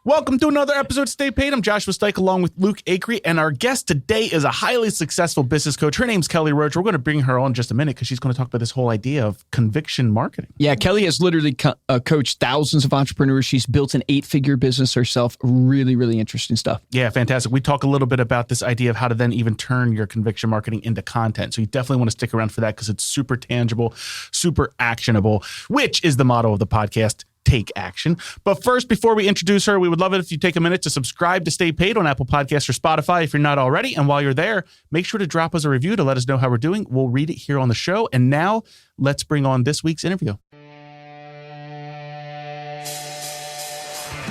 Welcome to another episode of Stay Paid. I'm Joshua Stike along with Luke Acree, and our guest today is a highly successful business coach. Her name's Kelly Roach. We're going to bring her on in just a minute because she's going to talk about this whole idea of conviction marketing. Yeah, Kelly has literally coached thousands of entrepreneurs. She's built an 8-figure business herself. Really, really interesting stuff. Yeah, fantastic. We talk a little bit about this idea of how to then even turn your conviction marketing into content. So you definitely want to stick around for that because it's super tangible, super actionable, which is the motto of the podcast. Take action. But first, before we introduce her, we would love it if you take a minute to subscribe to Stay Paid on Apple Podcasts or Spotify if you're not already. And while you're there, make sure to drop us a review to let us know how we're doing. We'll read it here on the show. And now let's bring on this week's interview.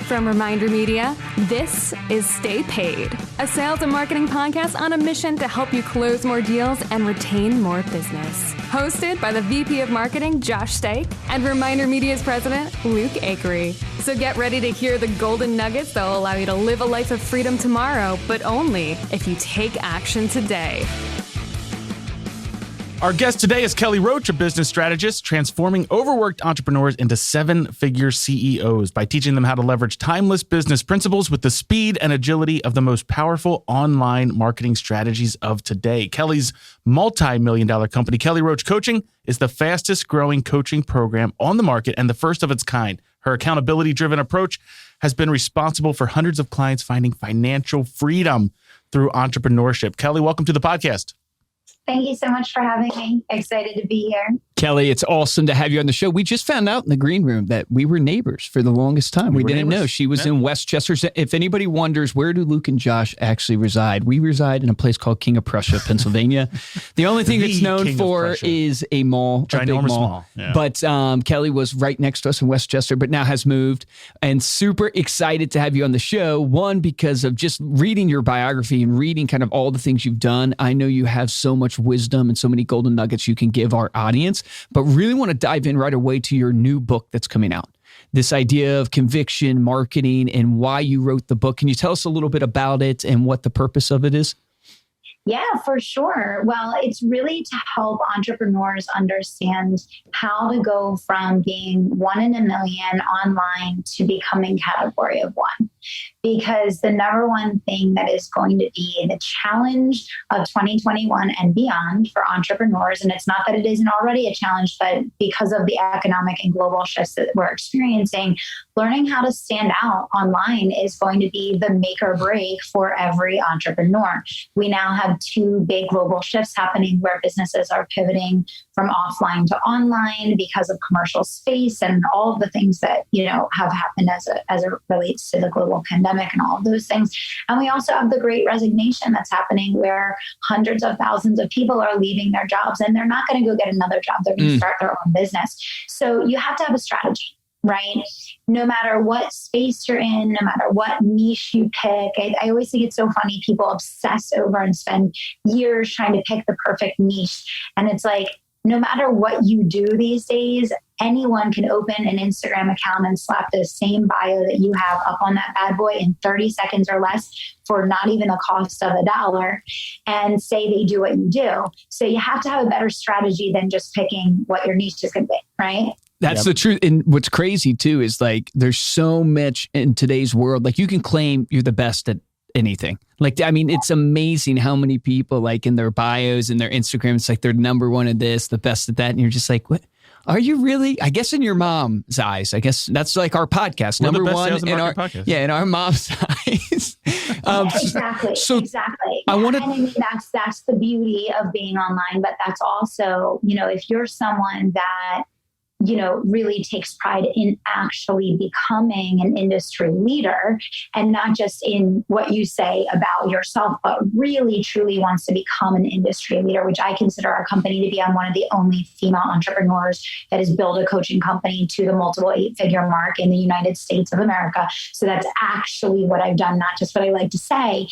From ReminderMedia, this is Stay Paid, a sales and marketing podcast on a mission to help you close more deals and retain more business. Hosted by the VP of Marketing, Josh Stike, and ReminderMedia's president, Luke Acree. So get ready to hear the golden nuggets that will allow you to live a life of freedom tomorrow, but only if you take action today. Our guest today is Kelly Roach, a business strategist, transforming overworked entrepreneurs into 7-figure CEOs by teaching them how to leverage timeless business principles with the speed and agility of the most powerful online marketing strategies of today. Kelly's multi-million-dollar company, Kelly Roach Coaching, is the fastest growing coaching program on the market and the first of its kind. Her accountability-driven approach has been responsible for hundreds of clients finding financial freedom through entrepreneurship. Kelly, welcome to the podcast. Thank you so much for having me. Excited to be here. Kelly, it's awesome to have you on the show. We just found out in the green room that we were neighbors for the longest time. We didn't know. She was in Westchester. If anybody wonders, where do Luke and Josh actually reside? We reside in a place called King of Prussia, Pennsylvania. The only thing it's known for is a mall, a big mall. Yeah. But Kelly was right next to us in Westchester, but now has moved. And super excited to have you on the show. One, because of just reading your biography and reading kind of all the things you've done. I know you have so much wisdom and so many golden nuggets you can give our audience. But really want to dive in right away to your new book that's coming out. This idea of conviction marketing and why you wrote the book. Can you tell us a little bit about it and what the purpose of it is? Yeah, for sure. Well, it's really to help entrepreneurs understand how to go from being 1 in a million online to becoming category of 1. Because the number one thing that is going to be the challenge of 2021 and beyond for entrepreneurs, and it's not that it isn't already a challenge, but because of the economic and global shifts that we're experiencing, learning how to stand out online is going to be the make or break for every entrepreneur. We now have 2 big global shifts happening where businesses are pivoting from offline to online because of commercial space and all of the things that, have happened as it relates to the global pandemic and all of those things. And we also have the great resignation that's happening where hundreds of thousands of people are leaving their jobs and they're not going to go get another job. They're going to start their own business. So you have to have a strategy, right? No matter what space you're in, no matter what niche you pick. I always think it's so funny. People obsess over and spend years trying to pick the perfect niche. And it's like, no matter what you do these days, anyone can open an Instagram account and slap the same bio that you have up on that bad boy in 30 seconds or less for not even a cost of $1 and say they do what you do. So you have to have a better strategy than just picking what your niche is going to be, right? That's the truth. And what's crazy too is like, there's so much in today's world. Like you can claim you're the best at anything. Like, I mean, it's amazing how many people like in their bios and their Instagram, it's like they're number one at this, the best at that. And you're just like, what? Are you really? I guess in your mom's eyes, I guess that's like our podcast. We're number the best one sales and in our podcast. Yeah, in our mom's eyes. Exactly. Exactly. And I mean, that's the beauty of being online, but that's also, if you're someone that really takes pride in actually becoming an industry leader and not just in what you say about yourself, but really truly wants to become an industry leader, which I consider our company to be. I'm one of the only female entrepreneurs that has built a coaching company to the multiple 8-figure mark in the United States of America. So that's actually what I've done, not just what I like to say.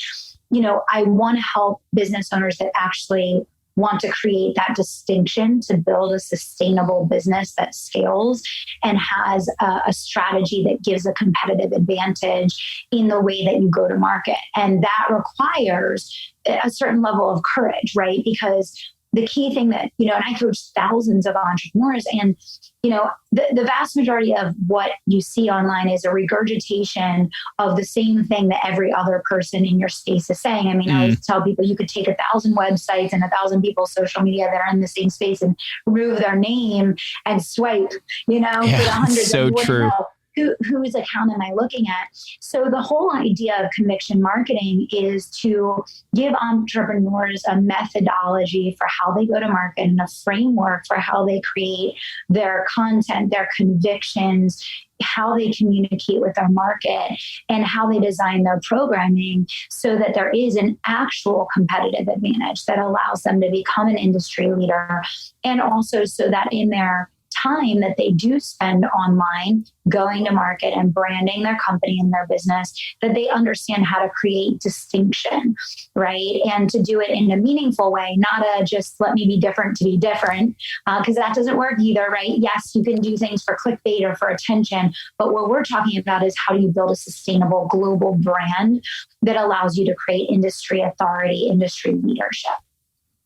I want to help business owners that actually want to create that distinction to build a sustainable business that scales and has a strategy that gives a competitive advantage in the way that you go to market. And that requires a certain level of courage, right? Because the key thing that, and I coach thousands of entrepreneurs, and, the vast majority of what you see online is a regurgitation of the same thing that every other person in your space is saying. I mean, I always tell people you could take 1,000 websites and 1,000 people's social media that are in the same space and remove their name and swipe, for the hundreds. So true. Whose account am I looking at? So the whole idea of conviction marketing is to give entrepreneurs a methodology for how they go to market and a framework for how they create their content, their convictions, how they communicate with their market, and how they design their programming so that there is an actual competitive advantage that allows them to become an industry leader. And also so that in their time that they do spend online going to market and branding their company and their business, that they understand how to create distinction, right? And to do it in a meaningful way, not a just let me be different to be different, because that doesn't work either, right? Yes, you can do things for clickbait or for attention, but what we're talking about is how do you build a sustainable global brand that allows you to create industry authority, industry leadership.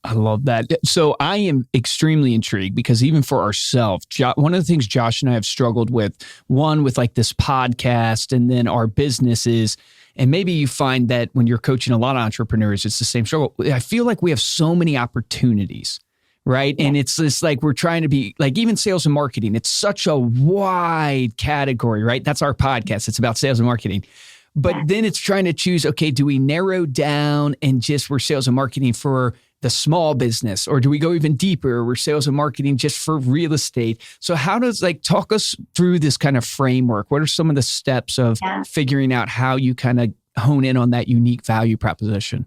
I love that. So I am extremely intrigued because even for ourselves, one of the things Josh and I have struggled with, one with like this podcast and then our businesses, and maybe you find that when you're coaching a lot of entrepreneurs, it's the same struggle. I feel like we have so many opportunities, right? Yeah. And it's just like we're trying to be like even sales and marketing. It's such a wide category, right? That's our podcast. It's about sales and marketing. But then it's trying to choose, okay, do we narrow down and just we're sales and marketing for the small business, or do we go even deeper? We're sales and marketing just for real estate. So how does talk us through this kind of framework? What are some of the steps of figuring out how you kind of hone in on that unique value proposition?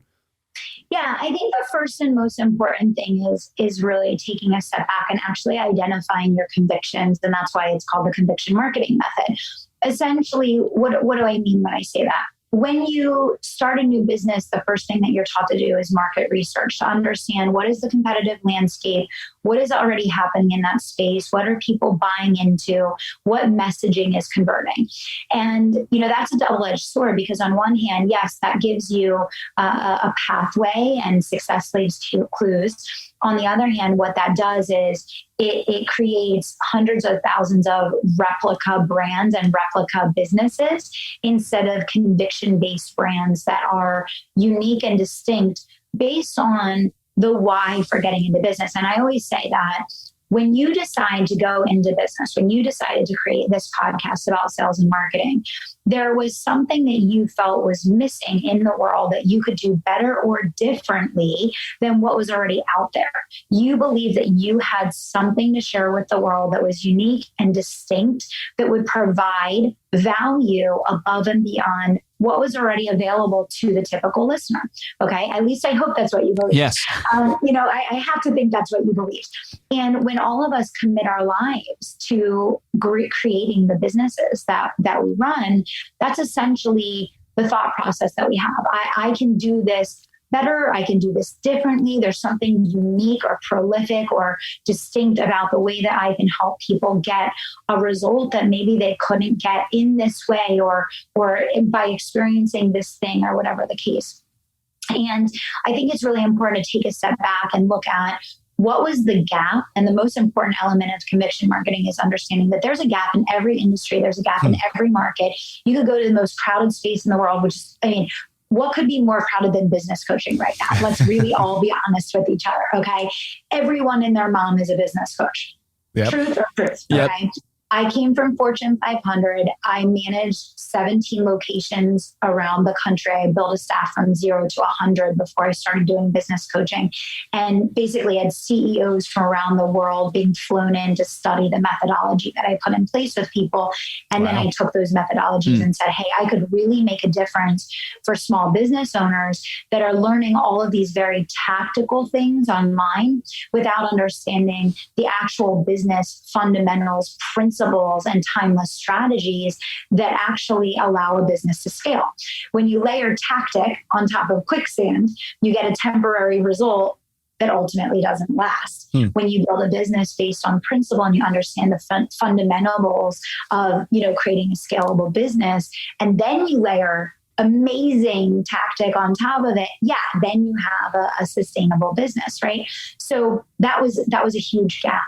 Yeah, I think the first and most important thing is really taking a step back and actually identifying your convictions. And that's why it's called the conviction marketing method. Essentially, what do I mean when I say that? When you start a new business, the first thing that you're taught to do is market research to understand what is the competitive landscape, what is already happening in that space, what are people buying into, what messaging is converting. And, that's a double-edged sword because on one hand, yes, that gives you a pathway and success leaves to clues. On the other hand, what that does is it creates hundreds of thousands of replica brands and replica businesses instead of conviction-based brands that are unique and distinct based on the why for getting into business. And I always say that when you decide to go into business, when you decided to create this podcast about sales and marketing, there was something that you felt was missing in the world that you could do better or differently than what was already out there. You believed that you had something to share with the world that was unique and distinct that would provide value above and beyond what was already available to the typical listener. Okay. At least I hope that's what you believe. Yes. I have to think that's what you believe. And when all of us commit our lives to creating the businesses that we run, that's essentially the thought process that we have. I can do this better. I can do this differently. There's something unique or prolific or distinct about the way that I can help people get a result that maybe they couldn't get in this way or by experiencing this thing or whatever the case. And I think it's really important to take a step back and look at what was the gap? And the most important element of conviction marketing is understanding that there's a gap in every industry. There's a gap in every market. You could go to the most crowded space in the world, which is, what could be more crowded than business coaching right now? Let's really all be honest with each other, okay? Everyone and their mom is a business coach. Yep. Truth or truth, okay? I came from Fortune 500. I managed 17 locations around the country. I built a staff from 0 to 100 before I started doing business coaching, and basically had CEOs from around the world being flown in to study the methodology that I put in place with people. And then I took those methodologies and said, hey, I could really make a difference for small business owners that are learning all of these very tactical things online without understanding the actual business fundamentals, principles, and timeless strategies that actually allow a business to scale. When you layer tactic on top of quicksand, you get a temporary result that ultimately doesn't last. When you build a business based on principle and you understand the fundamentals of, creating a scalable business, and then you layer amazing tactic on top of it, yeah, then you have a sustainable business, right? So that was a huge gap.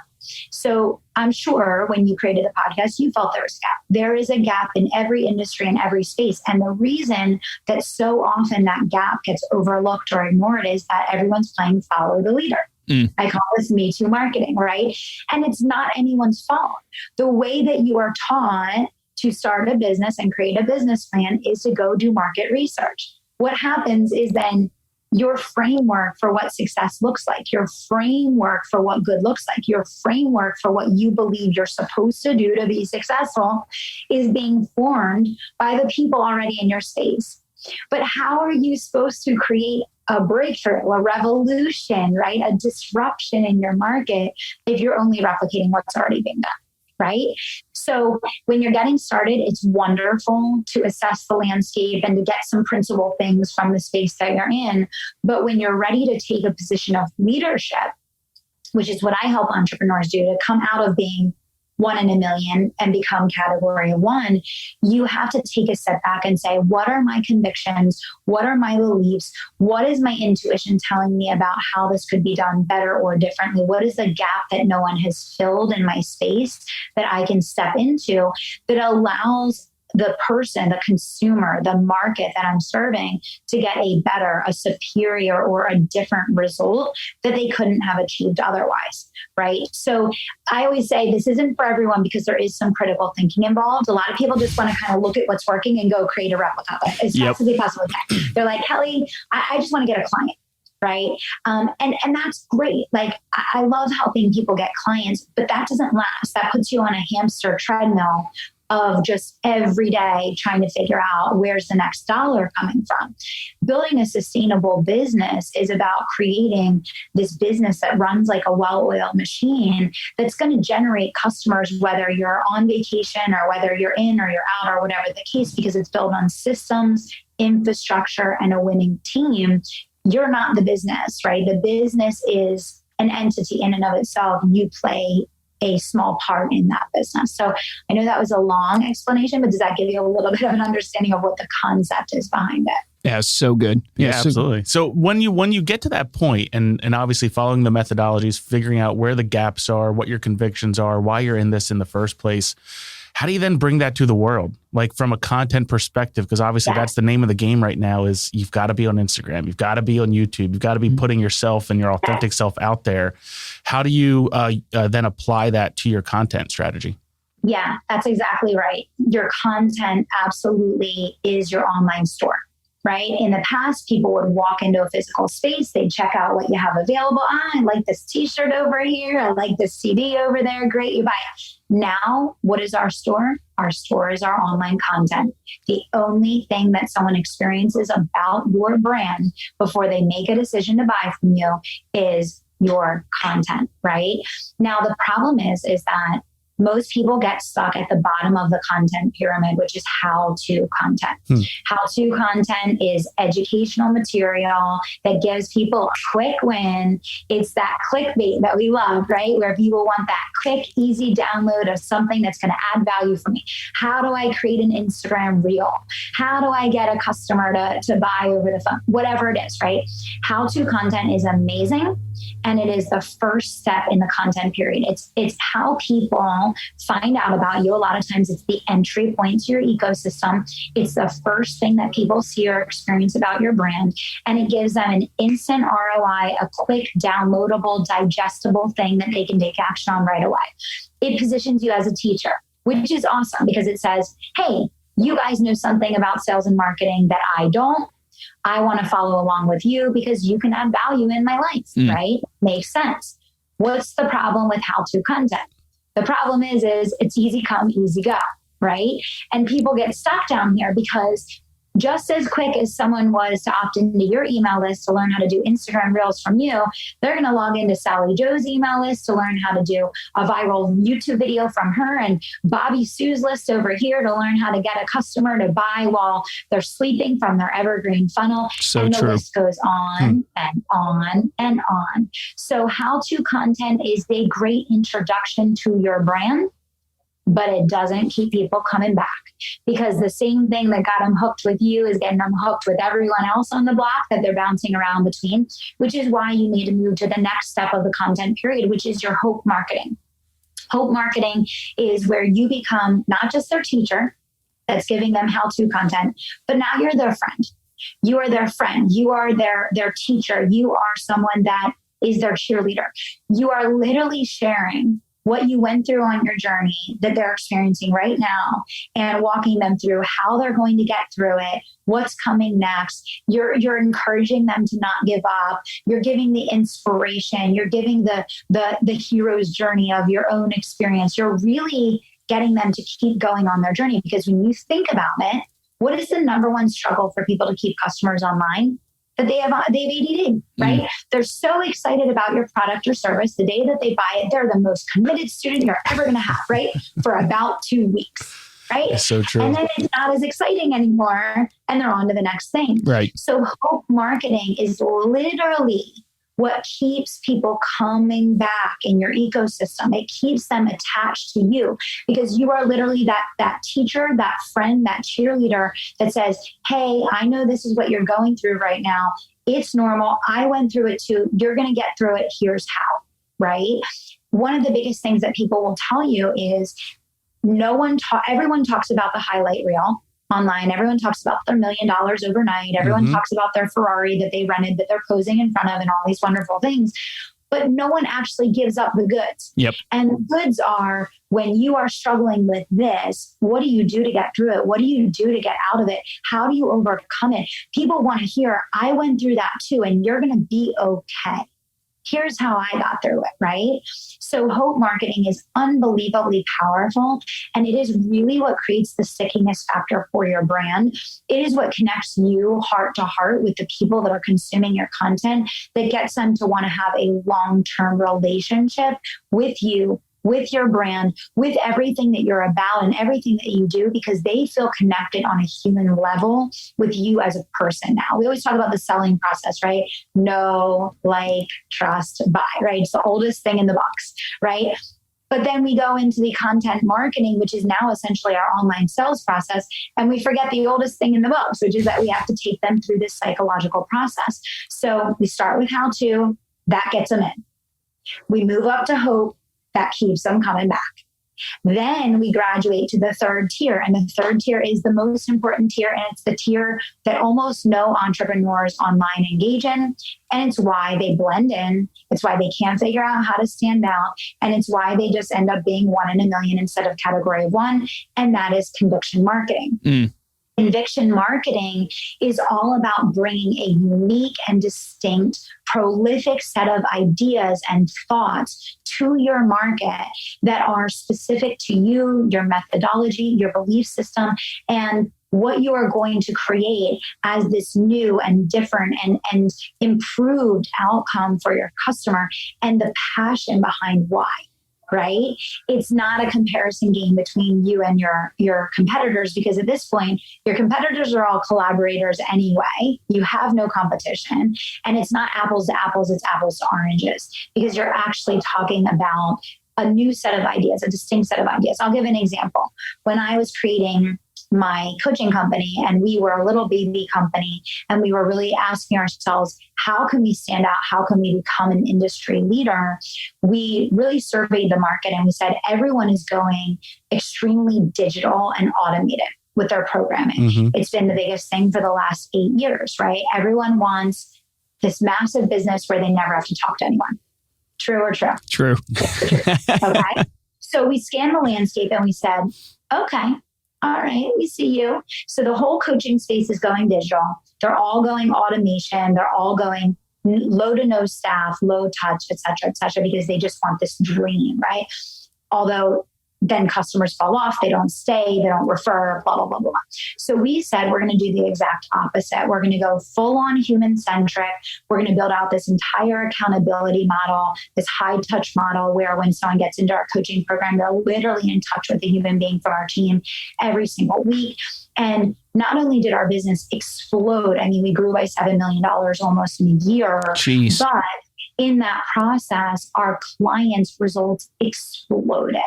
So I'm sure when you created the podcast, you felt there was a gap. There is a gap in every industry and every space. And the reason that so often that gap gets overlooked or ignored is that everyone's playing follow the leader. I call this Me Too marketing, right? And it's not anyone's fault. The way that you are taught to start a business and create a business plan is to go do market research. What happens is then your framework for what success looks like, your framework for what good looks like, your framework for what you believe you're supposed to do to be successful is being formed by the people already in your space. But how are you supposed to create a breakthrough, a revolution, right? A disruption in your market if you're only replicating what's already being done? Right? So when you're getting started, it's wonderful to assess the landscape and to get some principal things from the space that you're in. But when you're ready to take a position of leadership, which is what I help entrepreneurs do, to come out of being 1 in a million and become category 1, you have to take a step back and say, what are my convictions? What are my beliefs? What is my intuition telling me about how this could be done better or differently? What is the gap that no one has filled in my space that I can step into that allows the person, the consumer, the market that I'm serving to get a better, a superior, or a different result that they couldn't have achieved otherwise, right? So I always say this isn't for everyone because there is some critical thinking involved. A lot of people just want to kind of look at what's working and go create a replica of it as fast as they possibly can. They're like, Kelly, I just want to get a client. Right. And that's great. Like, I love helping people get clients, but that doesn't last. That puts you on a hamster treadmill of just every day trying to figure out where's the next dollar coming from. Building a sustainable business is about creating this business that runs like a well-oiled machine that's going to generate customers, whether you're on vacation or whether you're in or you're out or whatever the case, because it's built on systems, infrastructure, and a winning team. You're not the business, right? The business is an entity in and of itself. You play a small part in that business. So I know that was a long explanation, but does that give you a little bit of an understanding of what the concept is behind it? Yeah, so good. Yeah, absolutely. So when you get to that point and obviously following the methodologies, figuring out where the gaps are, what your convictions are, why you're in this in the first place, how do you then bring that to the world? Like from a content perspective, because obviously that's the name of the game right now is you've got to be on Instagram. You've got to be on YouTube. You've got to be putting yourself and your authentic self out there. How do you then apply that to your content strategy? Yeah, that's exactly right. Your content absolutely is your online store. Right? In the past, people would walk into a physical space. They'd check out what you have available. I like this t-shirt over here. I like this CD over there. Great. You buy it. Now, what is our store? Our store is our online content. The only thing that someone experiences about your brand before they make a decision to buy from you is your content, right? Now, the problem is that most people get stuck at the bottom of the content pyramid, which is how-to content. How-to content is educational material that gives people a quick win. It's that clickbait that we love, right? Where people want that quick, easy download of something that's going to add value for me. How do I create an Instagram reel? How do I get a customer to buy over the phone? Whatever it is, right? How-to content is amazing. And it is the first step in the content period. It's how people find out about you. A lot of times it's the entry point to your ecosystem. It's the first thing that people see or experience about your brand. And it gives them an instant ROI, a quick, downloadable, digestible thing that they can take action on right away. It positions you as a teacher, which is awesome because it says, hey, you guys know something about sales and marketing that I don't. I want to follow along with you because you can add value in my life, right? Makes sense. What's the problem with how-to content? The problem is it's easy come, easy go, right? And people get stuck down here because just as quick as someone was to opt into your email list to learn how to do Instagram Reels from you, they're going to log into Sally Joe's email list to learn how to do a viral YouTube video from her and Bobby Sue's list over here to learn how to get a customer to buy while they're sleeping from their evergreen funnel. So and the true. list goes on and on and on. So how-to content is a great introduction to your brand. but it doesn't keep people coming back, because the same thing that got them hooked with you is getting them hooked with everyone else on the block that they're bouncing around between, which is why you need to move to the next step of the content period, which is your hope marketing. Hope marketing is where you become not just their teacher that's giving them how-to content, but now you're their friend. You are their friend. You are their teacher. You are someone that is their cheerleader. You are literally sharing what you went through on your journey that they're experiencing right now and walking them through how they're going to get through it, what's coming next. You're encouraging them to not give up. You're giving the inspiration. You're giving the hero's journey of your own experience. You're really getting them to keep going on their journey, because when you think about it, what is the number one struggle for people to keep customers online? That they have ADD, right? They're so excited about your product or service. The day that they buy it, they're the most committed student you're ever going to have, right? For about 2 weeks, right? It's so true. And then it's not as exciting anymore, and they're on to the next thing. Right. So hope marketing is literally what keeps people coming back in your ecosystem. It keeps them attached to you, because you are literally that teacher, that friend, that cheerleader that says, hey, I know this is what you're going through right now. It's normal. I went through it too. You're going to get through it. Here's how, right? One of the biggest things that people will tell you is everyone talks about the highlight reel online. Everyone talks about their $1 million overnight. Everyone talks about their Ferrari that they rented, that they're posing in front of, and all these wonderful things. But no one actually gives up the goods. Yep. And the goods are, when you are struggling with this, what do you do to get through it? What do you do to get out of it? How do you overcome it? People want to hear, I went through that too, and you're going to be okay. Here's how I got through it, right? So hope marketing is unbelievably powerful, and it is really what creates the stickiness factor for your brand. It is what connects you heart to heart with the people that are consuming your content, that gets them to want to have a long-term relationship with you, with your brand, with everything that you're about and everything that you do, because they feel connected on a human level with you as a person now. We always talk about the selling process, right? Know, like, trust, buy, right? It's the oldest thing in the box, right? But then we go into the content marketing, which is now essentially our online sales process. And we forget the oldest thing in the box, which is that we have to take them through this psychological process. So we start with how to, that gets them in. We move up to hope, that keeps them coming back. Then we graduate to the third tier. And the third tier is the most important tier. And it's the tier that almost no entrepreneurs online engage in. And it's why they blend in. It's why they can't figure out how to stand out. And it's why they just end up being 1 in a million instead of category 1. And that is conviction marketing. Conviction marketing is all about bringing a unique and distinct, prolific set of ideas and thoughts to your market that are specific to you, your methodology, your belief system, and what you are going to create as this new and different and improved outcome for your customer, and the passion behind why. Right? It's not a comparison game between you and your competitors, because at this point, your competitors are all collaborators anyway. You have no competition, and it's not apples to apples, it's apples to oranges, because you're actually talking about a new set of ideas, a distinct set of ideas. I'll give an example. When I was creating my coaching company, and we were a little baby company, and we were really asking ourselves, how can we stand out? How can we become an industry leader? We really surveyed the market, and we said, everyone is going extremely digital and automated with their programming. It's been the biggest thing for the last 8 years, right? Everyone wants this massive business where they never have to talk to anyone. True or true? True. Okay. So we scanned the landscape and we said, okay, all right, we see you. So the whole coaching space is going digital. They're all going automation. They're all going low to no staff, low touch, et cetera, because they just want this dream, right? Although then customers fall off, they don't stay, they don't refer, blah, blah, blah, blah. So we said, we're going to do the exact opposite. We're going to go full on human centric. We're going to build out this entire accountability model, this high touch model, where when someone gets into our coaching program, they're literally in touch with a human being from our team every single week. And not only did our business explode, I mean, we grew by $7 million almost in a year, Jeez. but in that process, our clients' results exploded.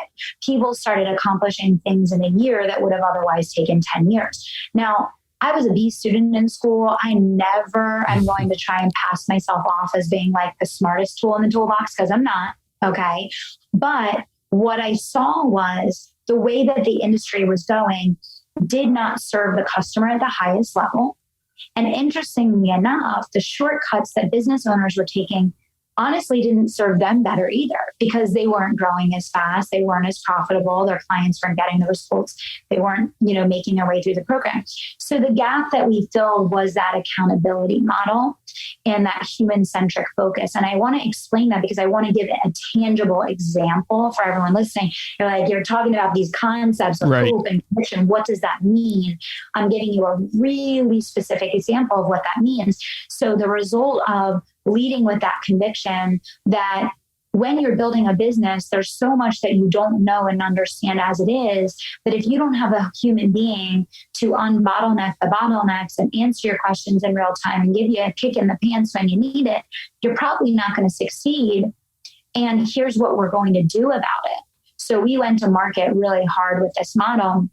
People started accomplishing things in a year that would have otherwise taken 10 years. Now, I was a B student in school. I never am going to try and pass myself off as being like the smartest tool in the toolbox, because I'm not. Okay. But what I saw was the way that the industry was going did not serve the customer at the highest level. And interestingly enough, the shortcuts that business owners were taking honestly didn't serve them better either, because they weren't growing as fast. They weren't as profitable. Their clients weren't getting the results. They weren't, making their way through the program. So the gap that we filled was that accountability model and that human-centric focus. And I want to explain that because I want to give a tangible example for everyone listening. You're talking about these concepts of hope and conviction. What does that mean? I'm giving you a really specific example of what that means. So the result of leading with that conviction that when you're building a business, there's so much that you don't know and understand as it is, that if you don't have a human being to unbottleneck the bottlenecks and answer your questions in real time and give you a kick in the pants when you need it, you're probably not going to succeed. And here's what we're going to do about it. So we went to market really hard with this model,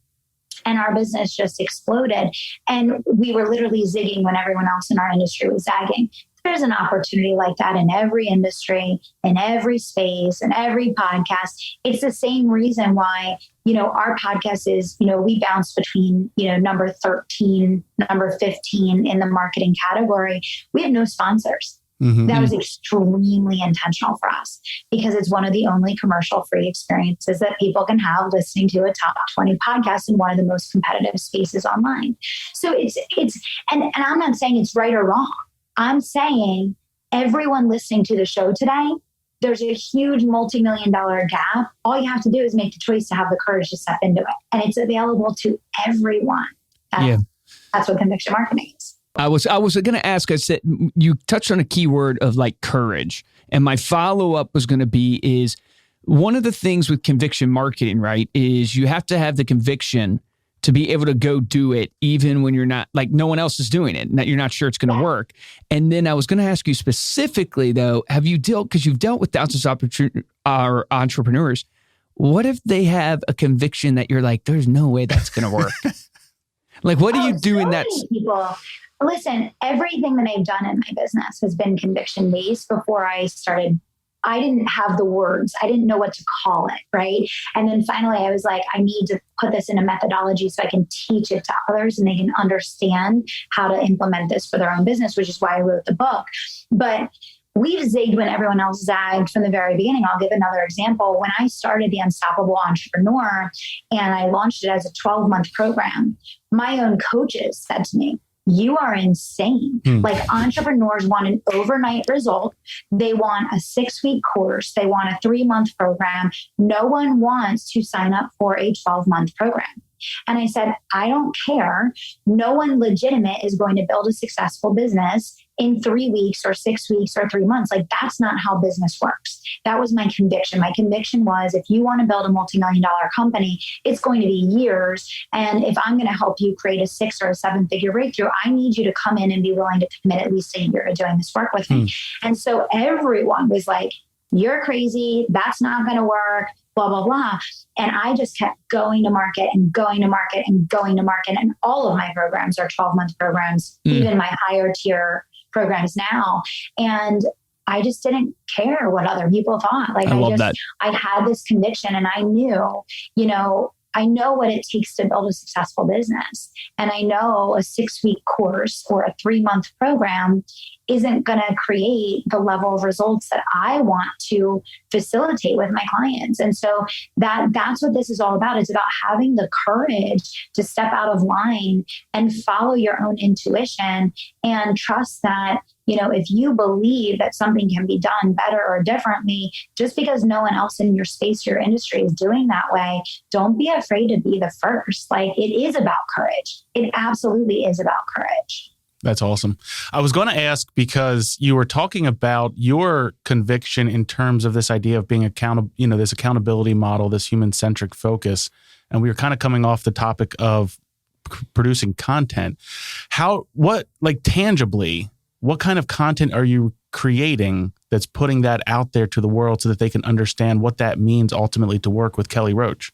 and our business just exploded. And we were literally zigging when everyone else in our industry was zagging. There's an opportunity like that in every industry, in every space, in every podcast. It's the same reason why, our podcast is, we bounce between, number 13, number 15 in the marketing category. We have no sponsors. Mm-hmm. That was extremely intentional for us because it's one of the only commercial-free experiences that people can have listening to a top 20 podcast in one of the most competitive spaces online. So and I'm not saying it's right or wrong. I'm saying everyone listening to the show today, there's a huge multi-million-dollar gap. All you have to do is make the choice to have the courage to step into it. And it's available to everyone. That's what conviction marketing is. I was going to ask, I said, you touched on a key word of like courage. And my follow-up was going to be is one of the things with conviction marketing, right, is you have to have the conviction to be able to go do it, even when you're not, like no one else is doing it, you're not sure it's going to work. And then I was going to ask you specifically, though, because you've dealt with thousands of entrepreneurs, what if they have a conviction that you're like, there's no way that's going to work? Like, what do you do in that? People, listen, everything that I've done in my business has been conviction-based. Before I started, I didn't have the words. I didn't know what to call it, right? And then finally I was like, I need to put this in a methodology so I can teach it to others and they can understand how to implement this for their own business, which is why I wrote the book. But we've zigged when everyone else zagged from the very beginning. I'll give another example. When I started The Unstoppable Entrepreneur and I launched it as a 12-month program, my own coaches said to me, you are insane. Like entrepreneurs want an overnight result. They want a 6-week course. They want a 3-month program. No one wants to sign up for a 12-month program. And I said, I don't care. No one legitimate is going to build a successful business in 3 weeks or 6 weeks or 3 months. Like that's not how business works. That was my conviction. My conviction was if you want to build a multi-million-dollar company, it's going to be years. And if I'm going to help you create a 6 or a 7-figure breakthrough, I need you to come in and be willing to commit at least a year to doing this work with me. And so everyone was like, you're crazy. That's not going to work. Blah, blah, blah. And I just kept going to market and going to market and going to market. And all of my programs are 12-month programs, even my higher tier programs now. And I just didn't care what other people thought. Like I had this conviction and I knew, I know what it takes to build a successful business. And I know a 6-week course or a 3-month program isn't going to create the level of results that I want to facilitate with my clients. And so that's what this is all about. It's about having the courage to step out of line and follow your own intuition and trust that, if you believe that something can be done better or differently, just because no one else in your space, your industry is doing that way, don't be afraid to be the first. Like it is about courage. It absolutely is about courage. That's awesome. I was going to ask because you were talking about your conviction in terms of this idea of being accountable, this accountability model, this human-centric focus. And we were kind of coming off the topic of producing content. Tangibly, what kind of content are you creating that's putting that out there to the world so that they can understand what that means ultimately to work with Kelly Roach?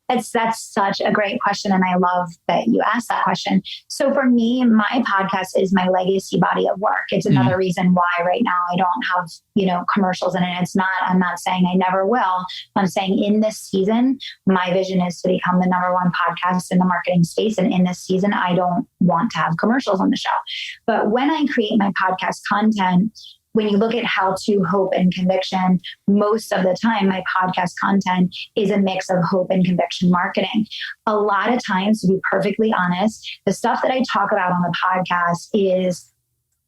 That's such a great question. And I love that you asked that question. So for me, my podcast is my legacy body of work. It's another reason why right now I don't have, commercials in it. I'm not saying I never will. I'm saying in this season, my vision is to become the number one podcast in the marketing space. And in this season, I don't want to have commercials on the show. But when I create my podcast content, when you look at how to, hope, and conviction, most of the time, my podcast content is a mix of hope and conviction marketing. A lot of times, to be perfectly honest, the stuff that I talk about on the podcast is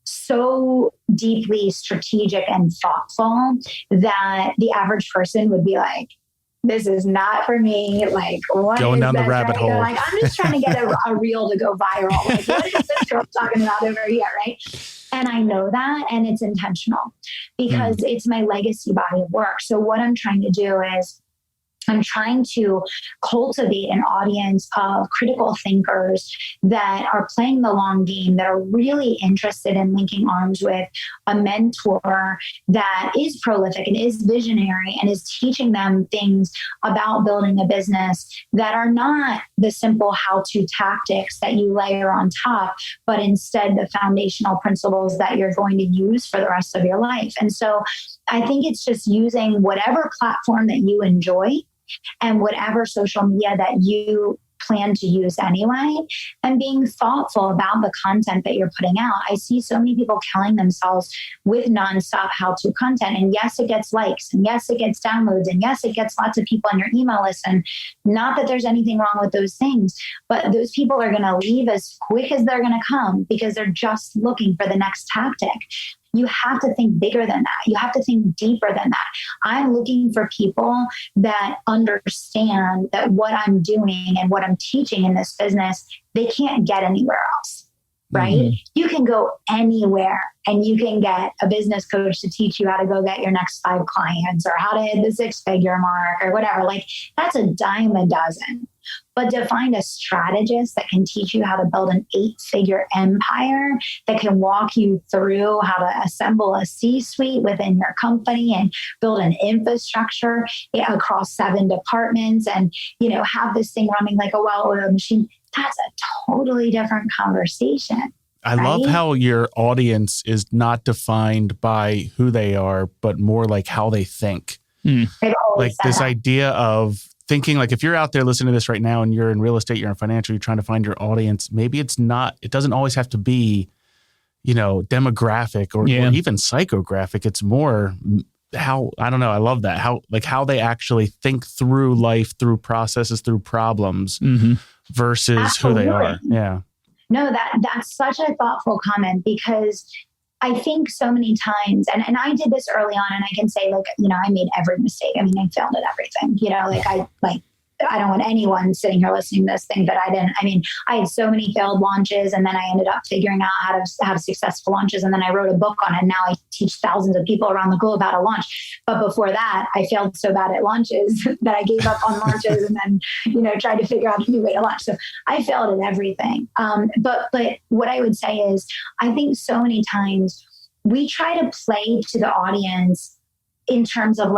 so deeply strategic and thoughtful that the average person would be like, this is not for me. Like, what going is down the this? rabbit hole. Like, I'm just trying to get a reel to go viral. Like, what is this girl talking about over here, right? And I know that, and it's intentional because it's my legacy body of work. So what I'm trying to do is I'm trying to cultivate an audience of critical thinkers that are playing the long game, that are really interested in linking arms with a mentor that is prolific and is visionary and is teaching them things about building a business that are not the simple how-to tactics that you layer on top, but instead the foundational principles that you're going to use for the rest of your life. And so I think it's just using whatever platform that you enjoy and whatever social media that you plan to use anyway, and being thoughtful about the content that you're putting out. I see so many people killing themselves with nonstop how-to content. And yes, it gets likes, and yes, it gets downloads, and yes, it gets lots of people on your email list. And not that there's anything wrong with those things, but those people are going to leave as quick as they're going to come because they're just looking for the next tactic. You have to think bigger than that. You have to think deeper than that. I'm looking for people that understand that what I'm doing and what I'm teaching in this business, they can't get anywhere else, right? Mm-hmm. You can go anywhere and you can get a business coach to teach you how to go get your next 5 clients or how to hit the 6-figure mark or whatever. Like, that's a dime a dozen. But to find a strategist that can teach you how to build an 8-figure empire, that can walk you through how to assemble a C-suite within your company and build an infrastructure across 7 departments and, have this thing running like a well-oiled machine, that's a totally different conversation. I love how your audience is not defined by who they are, but more like how they think. Like this idea of thinking, like if you're out there listening to this right now and you're in real estate, you're in financial, you're trying to find your audience, maybe it doesn't always have to be, demographic or even psychographic. It's more how, I don't know. I love that. How they actually think through life, through processes, through problems versus Absolutely. Who they are. Yeah. No, that's such a thoughtful comment because I think so many times, and I did this early on, and I can say, I made every mistake. I mean, I failed at everything, I don't want anyone sitting here listening to this thing that I didn't. I mean, I had so many failed launches, and then I ended up figuring out how to have successful launches. And then I wrote a book on it. And now I teach thousands of people around the globe how to launch. But before that, I failed so bad at launches that I gave up on launches and then, tried to figure out a new way to launch. So I failed at everything. But what I would say is, I think so many times we try to play to the audience in terms of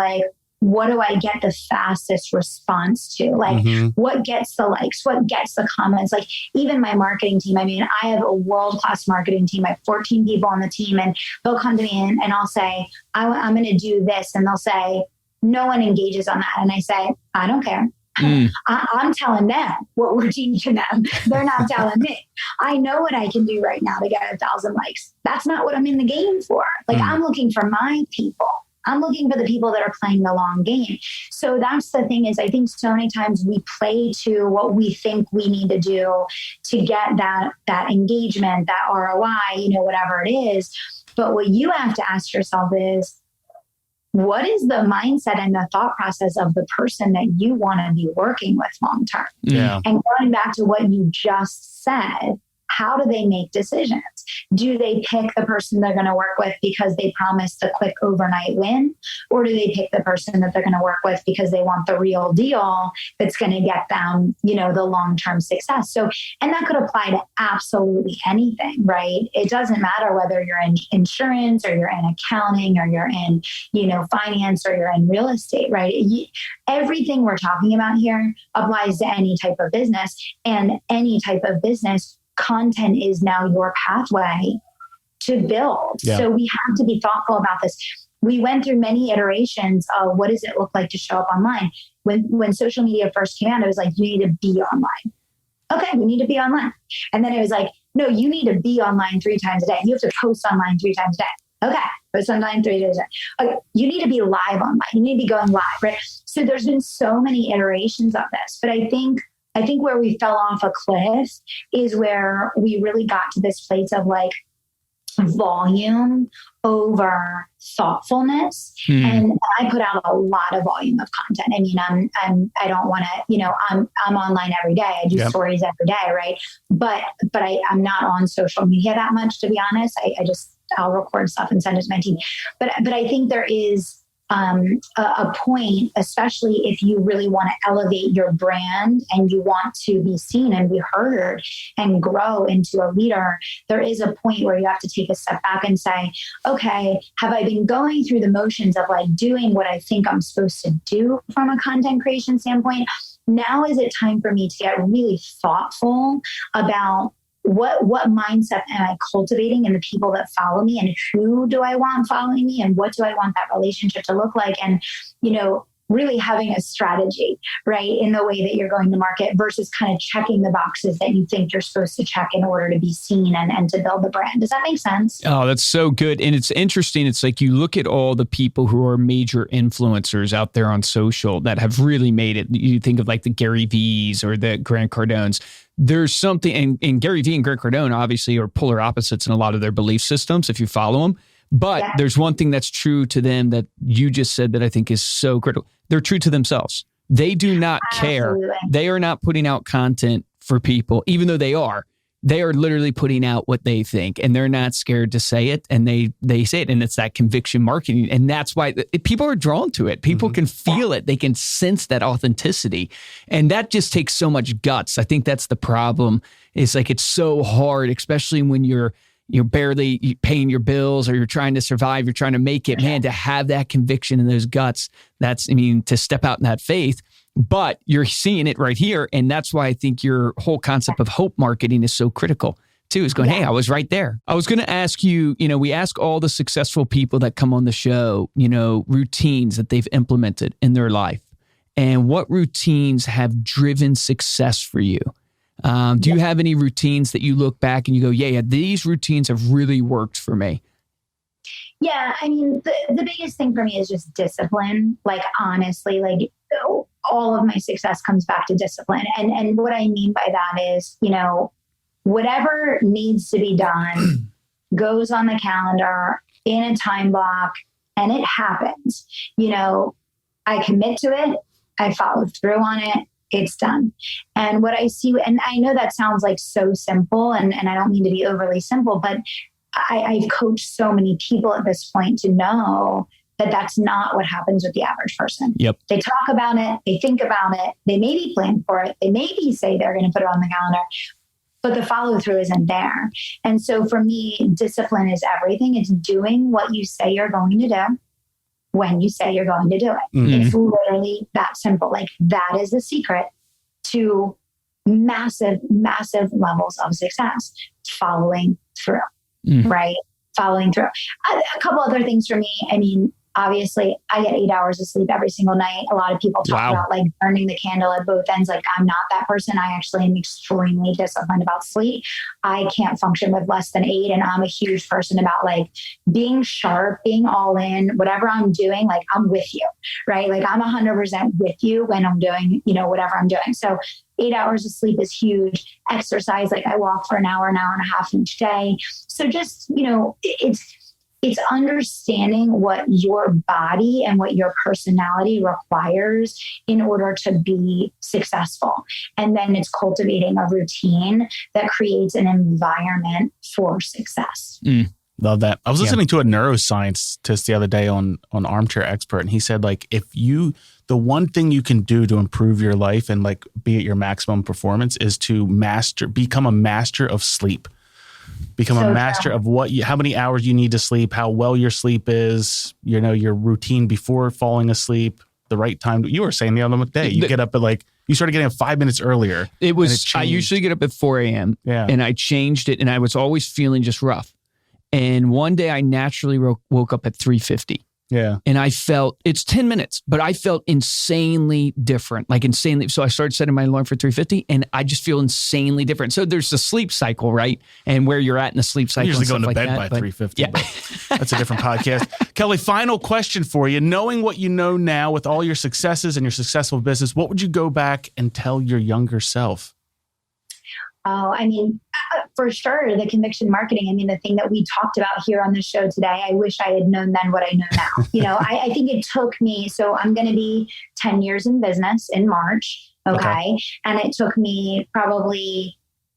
what do I get the fastest response to? What gets the likes? What gets the comments? Even my marketing team, I mean, I have a world-class marketing team. I have 14 people on the team, and they'll come to me and I'll say, I'm going to do this. And they'll say, no one engages on that. And I say, I don't care. I'm telling them what we're teaching them. They're not telling me. I know what I can do right now to get 1,000 likes. That's not what I'm in the game for. I'm looking for my people. I'm looking for the people that are playing the long game. So that's the thing is, I think so many times we play to what we think we need to do to get that engagement, that ROI, whatever it is. But what you have to ask yourself is, what is the mindset and the thought process of the person that you want to be working with long term? Yeah. And going back to what you just said, how do they make decisions? Do they pick the person they're going to work with because they promised a quick overnight win? Or do they pick the person that they're going to work with because they want the real deal that's going to get them, the long-term success? So, and that could apply to absolutely anything, right? It doesn't matter whether you're in insurance or you're in accounting or you're in, finance or you're in real estate, right? Everything we're talking about here applies to any type of business, and any type of business content is now your pathway to build. Yeah. So we have to be thoughtful about this. We went through many iterations of what does it look like to show up online. When social media first came out, it was like, you need to be online. Okay, we need to be online. And then it was like, no, you need to be online 3 times a day. You have to post online 3 times a day. Okay, post online 3 days a day. Okay, you need to be live online. You need to be going live, right? So there's been so many iterations of this. But I think where we fell off a cliff is where we really got to this place of like volume over thoughtfulness. And I put out a lot of volume of content. I mean, I don't want to, I'm online every day. I do stories every day. Right. But I'm not on social media that much, to be honest. I'll record stuff and send it to my team. But I think there is a point, especially if you really want to elevate your brand and you want to be seen and be heard and grow into a leader, there is a point where you have to take a step back and say, okay, have I been going through the motions of like doing what I think I'm supposed to do from a content creation standpoint? Now is it time for me to get really thoughtful about what mindset am I cultivating in the people that follow me, and who do I want following me, and what do I want that relationship to look like? And, really having a strategy, right, in the way that you're going to market versus kind of checking the boxes that you think you're supposed to check in order to be seen and to build the brand. Does that make sense? Oh, that's so good. And it's interesting. It's like you look at all the people who are major influencers out there on social that have really made it. You think of like the Gary V's or the Grant Cardones. There's something, and Gary Vee and Grant Cardone obviously are polar opposites in a lot of their belief systems if you follow them. But there's one thing that's true to them that you just said that I think is so critical. They're true to themselves. They do not care. They are not putting out content for people, even though they are. They are literally putting out what they think, and they're not scared to say it, and they say it, and it's that conviction marketing, and that's why people are drawn to it. People can feel it. They can sense that authenticity, and that just takes so much guts. I think that's the problem. It's like it's so hard, especially when you're barely paying your bills or you're trying to survive, you're trying to make it, man, to have that conviction and those guts, to step out in that faith. But you're seeing it right here. And that's why I think your whole concept of hope marketing is so critical too, is going, hey, I was right there. I was going to ask you, we ask all the successful people that come on the show, routines that they've implemented in their life, and what routines have driven success for you. Do you have any routines that you look back and you go, yeah, these routines have really worked for me? Yeah. I mean, the biggest thing for me is just discipline. Like, honestly, like all of my success comes back to discipline. And what I mean by that is, whatever needs to be done goes on the calendar in a time block, and it happens. I commit to it. I follow through on it. It's done. And what I see, and I know that sounds like so simple, and I don't mean to be overly simple, but I've coached so many people at this point to know that that's not what happens with the average person. Yep. They talk about it. They think about it. They maybe plan for it. They maybe say they're going to put it on the calendar, but the follow through isn't there. And so for me, discipline is everything. It's doing what you say you're going to do when you say you're going to do it. Mm-hmm. It's literally that simple. Like, that is the secret to massive, massive levels of success. Following through, right? Following through. A couple other things for me. I mean, obviously, I get 8 hours of sleep every single night. A lot of people talk about like burning the candle at both ends. Like, I'm not that person. I actually am extremely disciplined about sleep. I can't function with less than 8. And I'm a huge person about like being sharp, being all in, whatever I'm doing, like I'm with you, right? Like, I'm 100% with you when I'm doing, whatever I'm doing. So 8 hours of sleep is huge. Exercise, like I walk for an hour and a half each day. So just, it's understanding what your body and what your personality requires in order to be successful. And then it's cultivating a routine that creates an environment for success. Love that. I was listening to a neuroscientist the other day on Armchair Expert, and he said, like, the one thing you can do to improve your life and like be at your maximum performance is to become a master of sleep. Become a master of how many hours you need to sleep, how well your sleep is, your routine before falling asleep, the right time. You were saying the other day, you get up at you started getting up 5 minutes earlier. I usually get up at 4 a.m. And I changed it, and I was always feeling just rough. And one day I naturally woke up at 3:50. Yeah. And I felt, it's 10 minutes, but I felt insanely different, So I started setting my alarm for 3:50, and I just feel insanely different. So there's the sleep cycle, right? And where you're at in the sleep cycle. I'm usually going to like bed by 3:50, but that's a different podcast. Kelly, final question for you. Knowing what you know now with all your successes and your successful business, what would you go back and tell your younger self? Oh, I mean, for sure, the conviction marketing. I mean, the thing that we talked about here on the show today, I wish I had known then what I know now. I think it took me, so I'm going to be 10 years in business in March. Okay. And it took me probably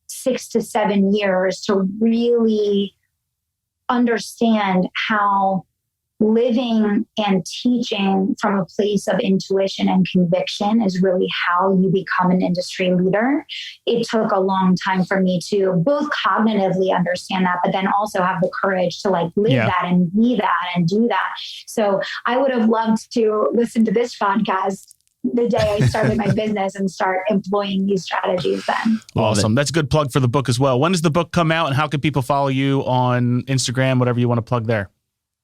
6 to 7 years to really understand how living and teaching from a place of intuition and conviction is really how you become an industry leader. It took a long time for me to both cognitively understand that, but then also have the courage to live that and be that and do that. So I would have loved to listen to this podcast the day I started my business and start employing these strategies then. Awesome. That's a good plug for the book as well. When does the book come out, and how can people follow you on Instagram, whatever you want to plug there?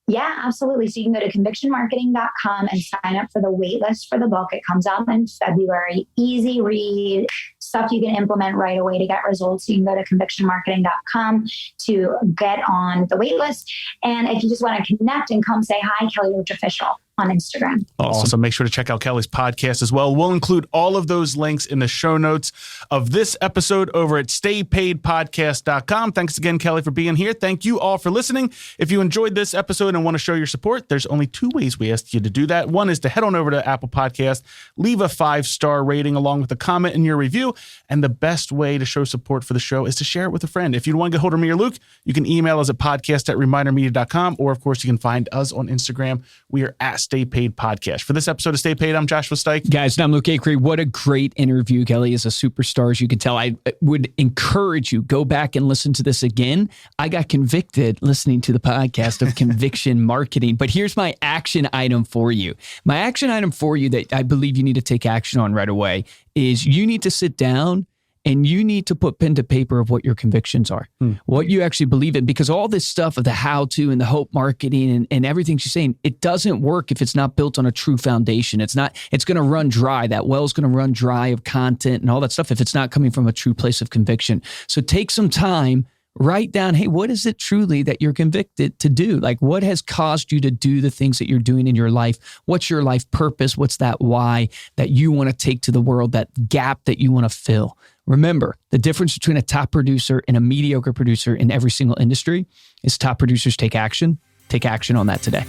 Yeah, absolutely. So you can go to convictionmarketing.com and sign up for the waitlist for the book. It comes out in February. Easy read, stuff you can implement right away to get results. You can go to convictionmarketing.com to get on the waitlist. And if you just want to connect and come say hi, Kelly Roach Official on Instagram. Awesome. Make sure to check out Kelly's podcast as well. We'll include all of those links in the show notes of this episode over at staypaidpodcast.com. Thanks again, Kelly, for being here. Thank you all for listening. If you enjoyed this episode and want to show your support, there's only 2 ways we ask you to do that. One is to head on over to Apple Podcast, leave a 5-star rating along with a comment in your review. And the best way to show support for the show is to share it with a friend. If you want to get hold of me or Luke, you can email us at podcast@ReminderMedia.com, or of course you can find us on Instagram. We are at Stay Paid Podcast. For this episode of Stay Paid, I'm Joshua Stike. Guys, and I'm Luke Acree. What a great interview. Kelly is a superstar, as you can tell. I would encourage you, go back and listen to this again. I got convicted listening to the podcast of conviction marketing, but here's my action item for you. My action item for you that I believe you need to take action on right away is you need to sit down and you need to put pen to paper of what your convictions are, what you actually believe in, because all this stuff of the how-to and the hope marketing and everything she's saying, it doesn't work if it's not built on a true foundation. It's going to run dry. That well's going to run dry of content and all that stuff if it's not coming from a true place of conviction. So take some time, write down, hey, what is it truly that you're convicted to do? Like, what has caused you to do the things that you're doing in your life? What's your life purpose? What's that why that you want to take to the world, that gap that you want to fill? Remember, the difference between a top producer and a mediocre producer in every single industry is top producers take action. Take action on that today.